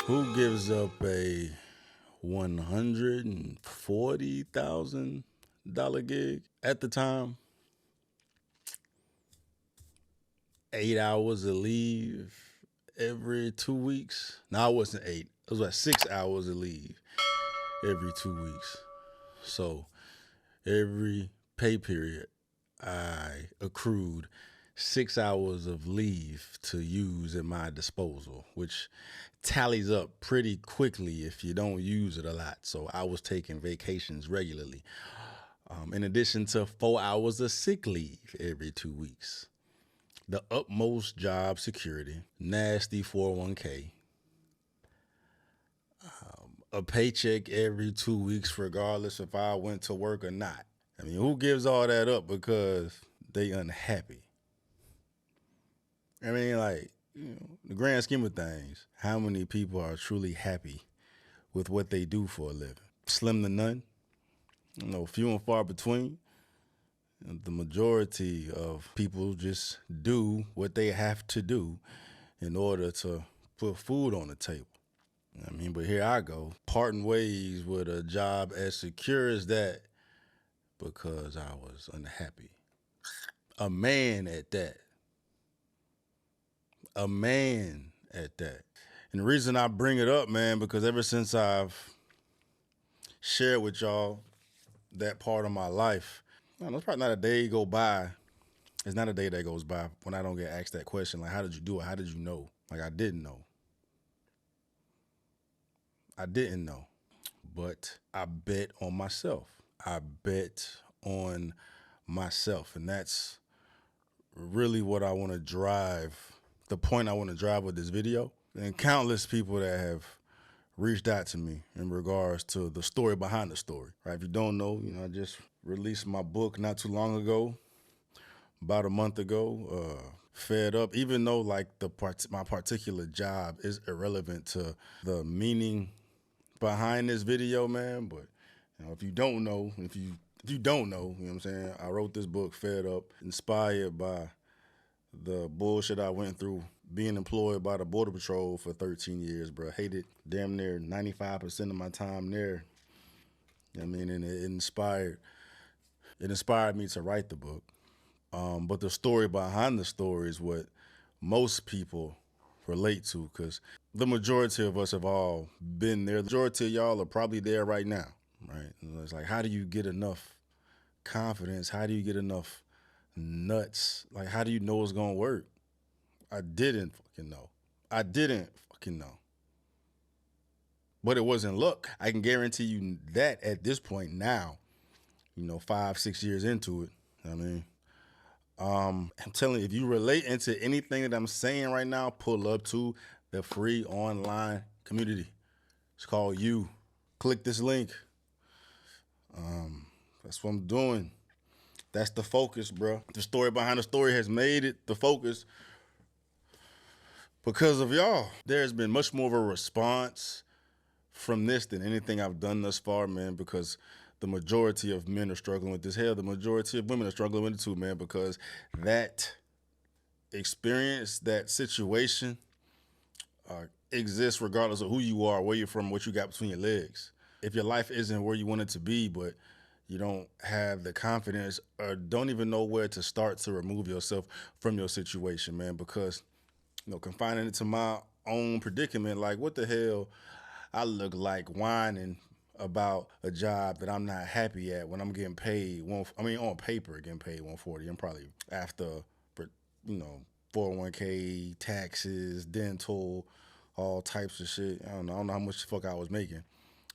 Who gives up a $140,000 gig at the time? 8 hours of leave every 2 weeks. No, it wasn't eight. It was like 6 hours of leave every 2 weeks. So every pay period, I accrued 6 hours of leave to use at my disposal, which tallies up pretty quickly if you don't use it a lot. So I was taking vacations regularly, in addition to 4 hours of sick leave every 2 weeks. The utmost job security, nasty 401k, a paycheck every 2 weeks, regardless if I went to work or not. I mean, who gives all that up because they unhappy? I mean, like, the grand scheme of things, how many people are truly happy with what they do for a living? Slim to none. Few and far between. The majority of people just do what they have to do in order to put food on the table. I mean, but here I go, parting ways with a job as secure as that because I was unhappy. A man at that. A man at that. And the reason I bring it up, man, because ever since I've shared with y'all that part of my life, there's probably not a day go by. It's not a day that goes by when I don't get asked that question. Like, how did you do it? How did you know? Like, I didn't know. I didn't know. But I bet on myself. I bet on myself. And that's really what I want to drive, the point I want to drive with this video. And countless people that have reached out to me in regards to the story behind the story. Right? If you don't know, I just released my book not too long ago, about a month ago. Fed up, even though like my particular job is irrelevant to the meaning behind this video, man. But if you don't know, if you don't know, you know what I'm saying? I wrote this book, Fed Up, inspired by the bullshit I went through being employed by the Border Patrol for 13 years, bro. Hated damn near 95% of my time there. I mean, and it inspired me to write the book. But the story behind the story is what most people relate to, because the majority of us have all been there. The majority of y'all are probably there right now, right? It's like, how do you get enough confidence? How do you get enough nuts? Like, how do you know it's gonna work? I didn't fucking know. I didn't fucking know. But it wasn't luck. I can guarantee you that at this point now, 5, 6 years into it, I mean, I'm telling you, if you relate into anything that I'm saying right now, pull up to the free online community. It's called You. Click this link. That's what I'm doing. That's the focus, bro. The story behind the story has made it the focus because of y'all. There's been much more of a response from this than anything I've done thus far, man, because the majority of men are struggling with this. Hell, the majority of women are struggling with it too, man, because that experience, that situation exists regardless of who you are, where you're from, what you got between your legs. If your life isn't where you want it to be, but you don't have the confidence or don't even know where to start to remove yourself from your situation, man, because, confining it to my own predicament, like, what the hell I look like whining about a job that I'm not happy at when I'm getting paid on paper getting paid 140. I'm probably after, 401k, taxes, dental, all types of shit. I don't know how much the fuck I was making,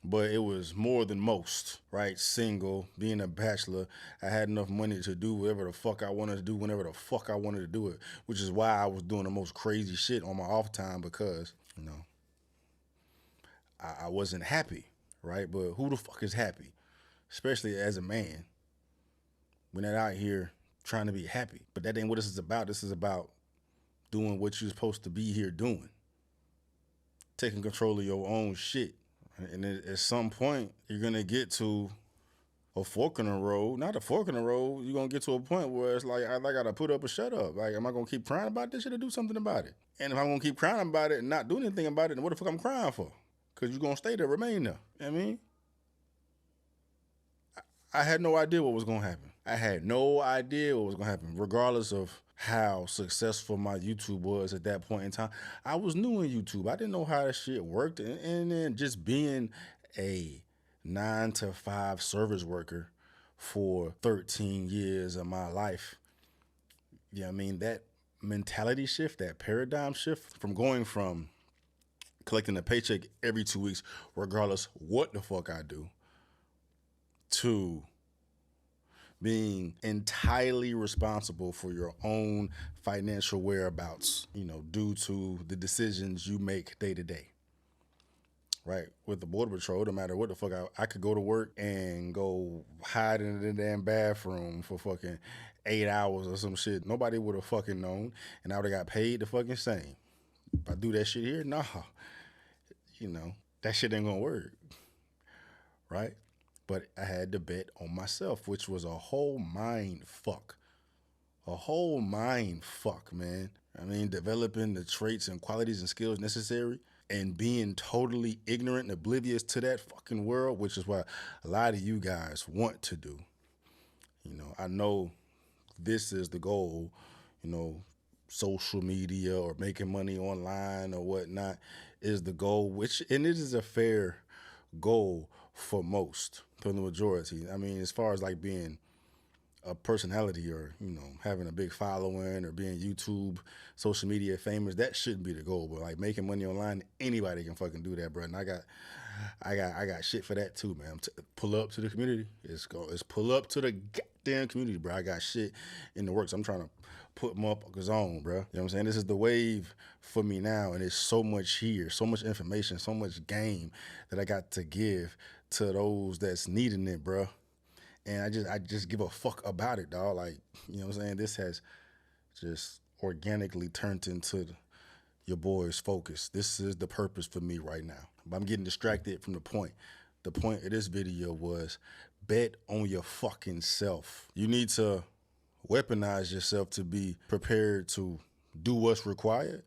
but it was more than most, right? Single, being a bachelor, I had enough money to do whatever the fuck I wanted to do whenever the fuck I wanted to do it, which is why I was doing the most crazy shit on my off time, because, I wasn't happy, right? But who the fuck is happy? Especially as a man. We're not out here trying to be happy. But that ain't what this is about. This is about doing what you're supposed to be here doing. Taking control of your own shit. And at some point, you're going to get to a fork in the road. Not a fork in the road. You're gonna get to a point where it's like I gotta put up or shut up. Like, am I gonna keep crying about this shit or do something about it? And if I'm gonna keep crying about it and not do anything about it, then what the fuck I'm crying for? Cause you're gonna stay there, remain there. You know what I mean? I had no idea what was gonna happen. I had no idea what was gonna happen, regardless of how successful my YouTube was at that point in time. I was new in YouTube. I didn't know how that shit worked, and then just being a 9 to 5 service worker for 13 years of my life. Yeah, I mean that mentality shift, that paradigm shift from going from collecting a paycheck every 2 weeks, regardless what the fuck I do, to being entirely responsible for your own financial whereabouts, due to the decisions you make day to day. Right? With the Border Patrol, no matter what the fuck, I could go to work and go hide in the damn bathroom for fucking 8 hours or some shit. Nobody would have fucking known, and I would have got paid the fucking same. If I do that shit here, nah. That shit ain't gonna work. Right? But I had to bet on myself, which was a whole mind fuck. A whole mind fuck, man. I mean, developing the traits and qualities and skills necessary and being totally ignorant and oblivious to that fucking world, which is what a lot of you guys want to do. I know this is the goal, social media or making money online or whatnot is the goal, and it is a fair goal for most, for the majority. I mean, as far as like being a personality or having a big following or being YouTube social media famous, that shouldn't be the goal. But like making money online, anybody can fucking do that, bro. And I got shit for that too, man. Pull up to the community. It's pull up to the goddamn community, bro. I got shit in the works. I'm trying to put motherfuckers on, bro. You know what I'm saying? This is the wave for me now, and there's so much here, so much information, so much game that I got to give to those that's needing it, bro. And I just give a fuck about it, dog. Like, you know what I'm saying? This has just organically turned into your boy's focus. This is the purpose for me right now. But I'm getting distracted from the point. The point of this video was bet on your fucking self. You need to weaponize yourself to be prepared to do what's required.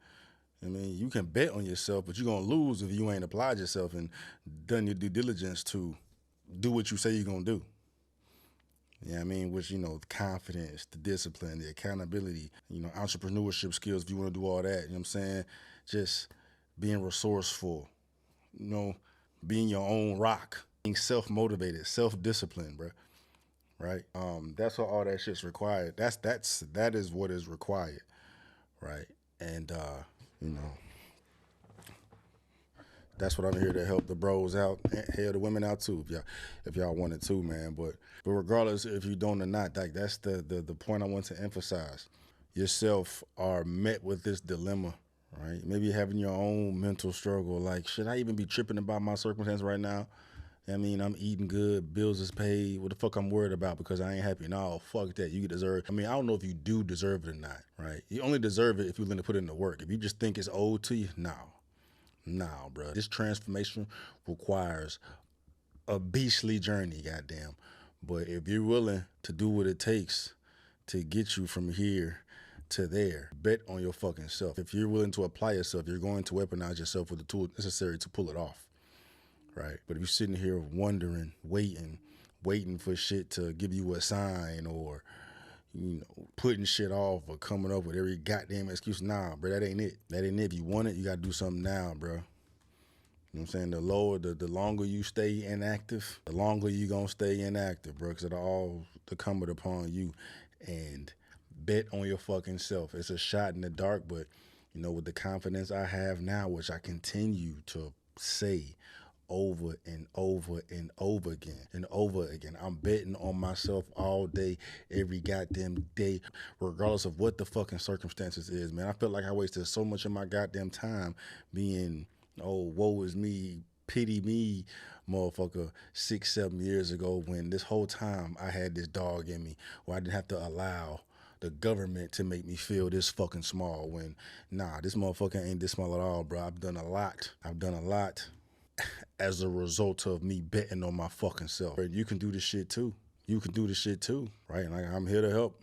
I mean, you can bet on yourself, but you're going to lose if you ain't applied yourself and done your due diligence to do what you say you're going to do. Yeah, I mean, which, the confidence, the discipline, the accountability, entrepreneurship skills, if you want to do all that, you know what I'm saying? Just being resourceful, being your own rock, being self-motivated, self-disciplined, bro. Right? That's what all that shit's required. That is what is required. Right? And, that's what I'm here to help the bros out, hell, the women out too, if y'all wanted to, man. But regardless if you don't or not, like that's the point I want to emphasize. Yourself are met with this dilemma, right? Maybe you're having your own mental struggle, like, should I even be tripping about my circumstance right now? I mean, I'm eating good, bills is paid. What the fuck I'm worried about because I ain't happy? No, fuck that. You deserve it. I mean, I don't know if you do deserve it or not, right? You only deserve it if you're willing to put in the work. If you just think it's owed to you, no. Nah, bro. This transformation requires a beastly journey, goddamn. But if you're willing to do what it takes to get you from here to there, bet on your fucking self. If you're willing to apply yourself, you're going to weaponize yourself with the tools necessary to pull it off, right? But if you're sitting here wondering, waiting for shit to give you a sign or putting shit off or coming up with every goddamn excuse. Nah, bro, that ain't it. That ain't it. If you want it, you gotta do something now, bro. You know what I'm saying? The longer you stay inactive, the longer you gonna stay inactive, bro, because it'll all incumbent upon you. And bet on your fucking self. It's a shot in the dark, but, with the confidence I have now, which I continue to say over and over and over again and over again. I'm betting on myself all day, every goddamn day, regardless of what the fucking circumstances is, man. I feel like I wasted so much of my goddamn time being, woe is me, pity me, motherfucker, 6-7 years ago, when this whole time I had this dog in me where I didn't have to allow the government to make me feel this fucking small when, nah, this motherfucker ain't this small at all, bro. I've done a lot. as a result of me betting on my fucking self. You can do this shit too. You can do this shit too, right? Like, I'm here to help.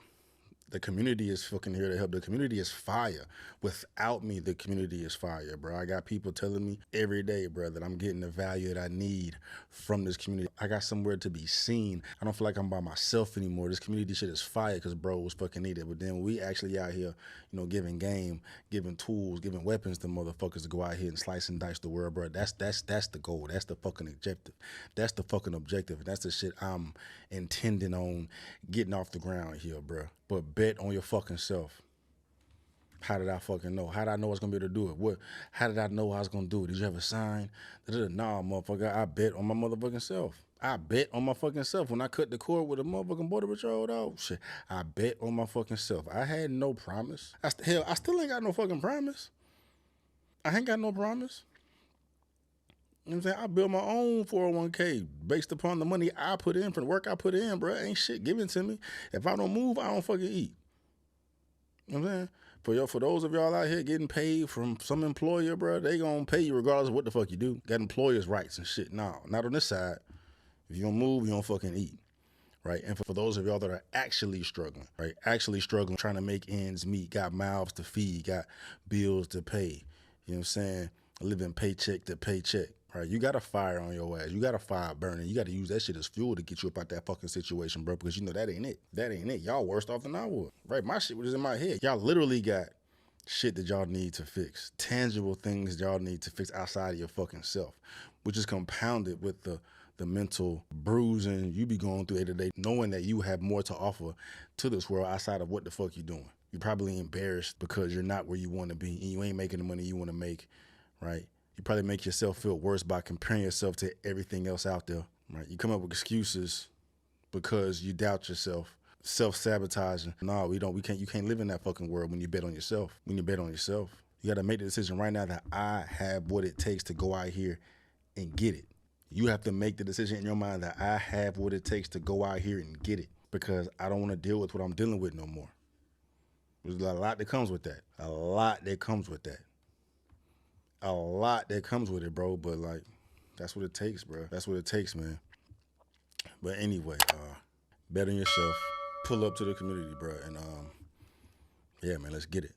The community is fucking here to help. The community is fire. Without me, the community is fire, bro. I got people telling me every day, bro, that I'm getting the value that I need from this community. I got somewhere to be seen. I don't feel like I'm by myself anymore. This community shit is fire because bro was fucking needed. But then we actually out here, giving game, giving tools, giving weapons to motherfuckers to go out here and slice and dice the world, bro. That's the goal. That's the fucking objective. That's the fucking objective. And that's the shit I'm intending on getting off the ground here, bro. But bet on your fucking self. How did I fucking know? How did I know I was gonna be able to do it? How did I know I was gonna do it? Did you have a sign? Nah, motherfucker, I bet on my motherfucking self. I bet on my fucking self. When I cut the cord with a motherfucking border patrol, dog, shit, I bet on my fucking self. I had no promise. Hell, I still ain't got no fucking promise. I ain't got no promise. You know what I'm saying? I built my own 401k based upon the money I put in, for the work I put in, bro. Ain't shit given to me. If I don't move, I don't fucking eat. You know what I'm saying? For those of y'all out here getting paid from some employer, bro, they gonna pay you regardless of what the fuck you do. Got employers' rights and shit. No, not on this side. If you don't move, you don't fucking eat. Right? And for those of y'all that are actually struggling, right? Actually struggling, trying to make ends meet, got mouths to feed, got bills to pay. You know what I'm saying? Living paycheck to paycheck. Right, you got a fire on your ass. You got a fire burning. You got to use that shit as fuel to get you up out that fucking situation, bro, because that ain't it. That ain't it. Y'all worse off than I would. Right, my shit was in my head. Y'all literally got shit that y'all need to fix. Tangible things y'all need to fix outside of your fucking self, which is compounded with the mental bruising you be going through day to day, knowing that you have more to offer to this world outside of what the fuck you doing. You're probably embarrassed because you're not where you want to be and you ain't making the money you want to make, right? You probably make yourself feel worse by comparing yourself to everything else out there, right? You come up with excuses because you doubt yourself, self-sabotaging. No, we can't, you can't live in that fucking world when you bet on yourself. When you bet on yourself, you got to make the decision right now that I have what it takes to go out here and get it. You have to make the decision in your mind that I have what it takes to go out here and get it, because I don't want to deal with what I'm dealing with no more. There's a lot that comes with that. A lot that comes with that. A lot that comes with it, bro. But like, that's what it takes, bro. That's what it takes, man. But anyway, bet on yourself. Pull up to the community, bro. And yeah, man, let's get it.